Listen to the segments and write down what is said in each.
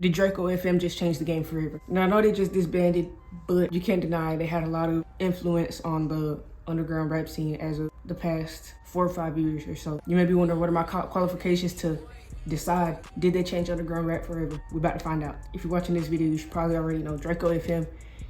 Did Draco FM just change the game forever? Now I know they just disbanded, but you can't deny they had a lot of influence on the underground rap scene as of the past 4 or 5 years or so. You may be wondering, what are my qualifications to decide, did they change underground rap forever? We're about to find out. If you're watching this video, you should probably already know Draco FM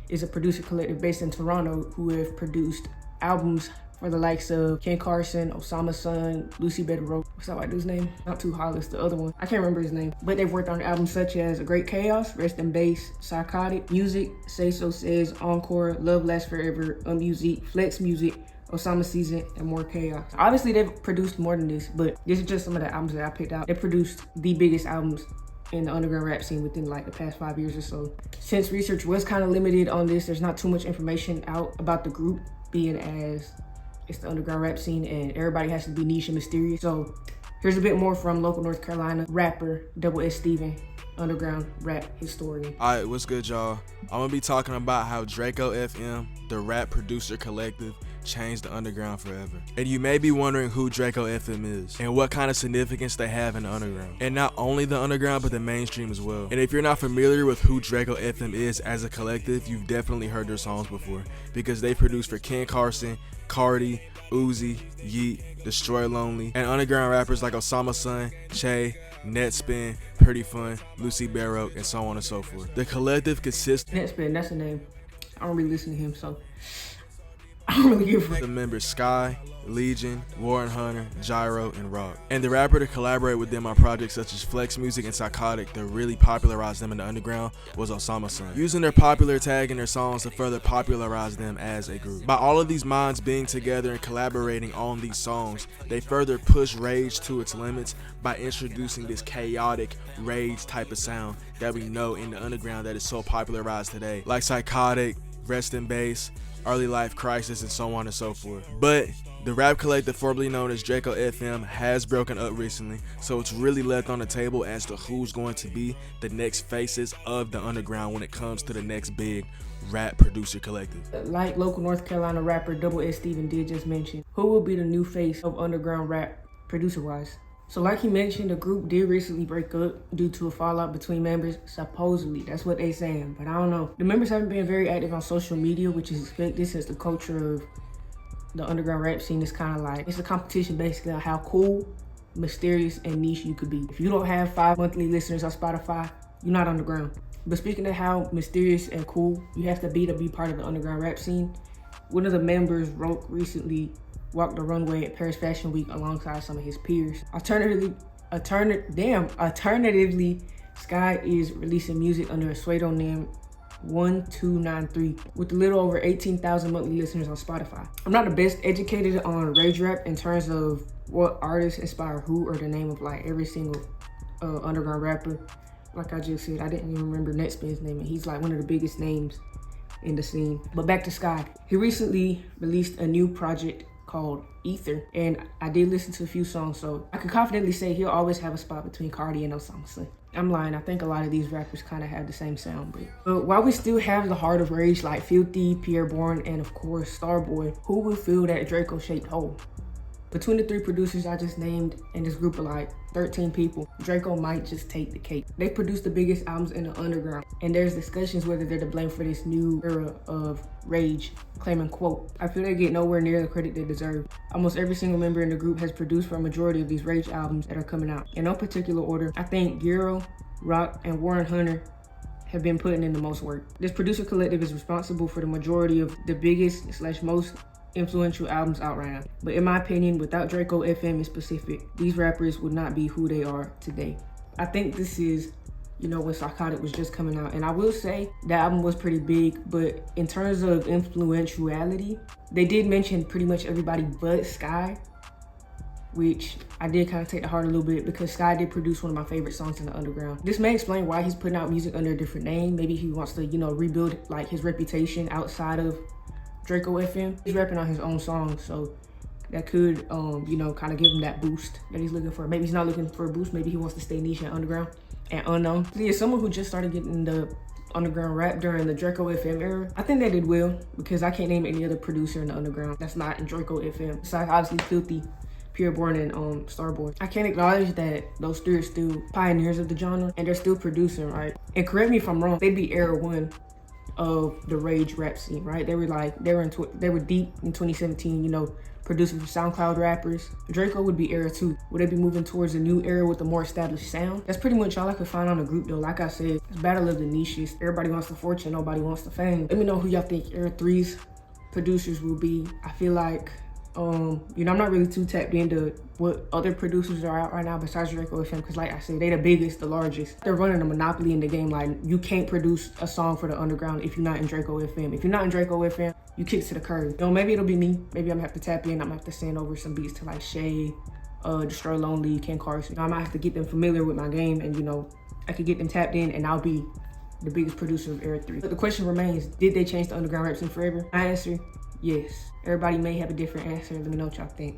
is a producer collective based in Toronto who have produced albums for the likes of Ken Carson, Osama Sun, Lucy Bedroque. What's that white dude's name? Not Too Hollis, the other one. I can't remember his name. But they've worked on albums such as A Great Chaos, Rest in Bass, Psychotic, Music, Say So Says, Encore, Love Lasts Forever, Music, Flex Music, Osama Season, and more chaos. Obviously, they've produced more than this, but this is just some of the albums that I picked out. They produced the biggest albums in the underground rap scene within like the past 5 years or so. Since research was kind of limited on this, there's not too much information out about the group, being as it's the underground rap scene and everybody has to be niche and mysterious. So here's a bit more from local North Carolina rapper doublesstevn, underground rap historian. Alright, what's good, y'all? I'm gonna be talking about how Draco FM, the rap producer collective, changed the underground forever. And you may be wondering who Draco FM is and what kind of significance they have in the underground. And not only the underground, but the mainstream as well. And if you're not familiar with who Draco FM is as a collective, you've definitely heard their songs before, because they produced for Ken Carson, Cardi, Uzi, Yeet, Destroy Lonely, and underground rappers like Osama Sun, Che, Netspin, Pretty Fun, Lucy Bedroque, and so on and so forth. The collective consists Netspin, that's the name. I don't really listen to him, so I don't really give a fuck. The members Sky, Legion, Warren Hunter, Gyro, and Rock. And the rapper to collaborate with them on projects such as Flex Music and Psychotic that really popularized them in the underground was Osama Sun, using their popular tag in their songs to further popularize them as a group. By all of these minds being together and collaborating on these songs, they further push rage to its limits by introducing this chaotic rage type of sound that we know in the underground that is so popularized today, like Psychotic, Rest in Bass, Early Life Crisis, and so on and so forth. But the rap collective formerly known as Draco FM has broken up recently, so it's really left on the table as to who's going to be the next faces of the underground when it comes to the next big rap producer collective. Like local North Carolina rapper doublesstevn did just mention, who will be the new face of underground rap producer-wise? So like he mentioned, the group did recently break up due to a fallout between members, supposedly. That's what they saying, but I don't know. The members haven't been very active on social media, which is expected since the culture of the underground rap scene is kind of like, it's a competition basically on how cool, mysterious, and niche you could be. If you don't have 5 monthly listeners on Spotify, you're not underground. But speaking of how mysterious and cool you have to be part of the underground rap scene, one of the members, Roke, recently walked the runway at Paris Fashion Week alongside some of his peers. Alternatively, Sky is releasing music under a pseudonym 1293 with a little over 18,000 monthly listeners on Spotify. I'm not the best educated on rage rap in terms of what artists inspire who or the name of like every single underground rapper. Like I just said, I didn't even remember Netspin's name, and he's like one of the biggest names in the scene. But back to Sky. He recently released a new project called Ether, and I did listen to a few songs, so I can confidently say he'll always have a spot between Cardi and Osama Sun. I'm lying, I think a lot of these rappers kind of have the same sound, but while we still have the heart of rage like Filthy, Pierre Bourne, and of course Starboy, who will fill that Draco-shaped hole? Between the 3 producers I just named and this group of like 13 people, Draco might just take the cake. They produced the biggest albums in the underground, and there's discussions whether they're to blame for this new era of rage, claiming, quote, I feel they get nowhere near the credit they deserve. Almost every single member in the group has produced for a majority of these rage albums that are coming out. In no particular order, I think Gyro, Rock, and Warren Hunter have been putting in the most work. This producer collective is responsible for the majority of the biggest / most influential albums out right now. But in my opinion, without Draco FM in specific, these rappers would not be who they are today. I think this is, when Psychotic was just coming out, and I will say that album was pretty big, but in terms of influentiality, they did mention pretty much everybody but Sky, which I did kind of take to heart a little bit, because Sky did produce one of my favorite songs in the underground. This may explain why he's putting out music under a different name. Maybe he wants to, rebuild like his reputation outside of Draco FM. He's rapping on his own songs, so that could, kind of give him that boost that he's looking for. Maybe he's not looking for a boost. Maybe he wants to stay niche and underground and unknown. So yeah, someone who just started getting into underground rap during the Draco FM era, I think they did well, because I can't name any other producer in the underground that's not in Draco FM. Besides obviously Filthy, Pureborn and Starboy. I can't acknowledge that those three are still pioneers of the genre and they're still producing, right? And correct me if I'm wrong, they'd be era one of the rage rap scene, right? They were deep in 2017, you know, producing for SoundCloud rappers. Draco would be era two. Would they be moving towards a new era with a more established sound? That's pretty much all I could find on the group though. Like I said, it's battle of the niches. Everybody wants the fortune, nobody wants the fame. Let me know who y'all think era three's producers will be. I feel like, you know, I'm not really too tapped into what other producers are out right now besides Draco FM, because like I said, they the biggest, the largest. They're running a monopoly in the game. Like, you can't produce a song for the underground if you're not in Draco FM. If you're not in Draco FM, you kick to the curb. You know, maybe it'll be me. Maybe I'm gonna have to tap in. I'm gonna have to send over some beats to like Shay, Destroy Lonely, Ken Carson. You know, I might have to get them familiar with my game, and you know, I could get them tapped in, and I'll be the biggest producer of era 3. But the question remains, did they change the underground rap scene forever? My answer, yes. Everybody may have a different answer. Let me know what y'all think.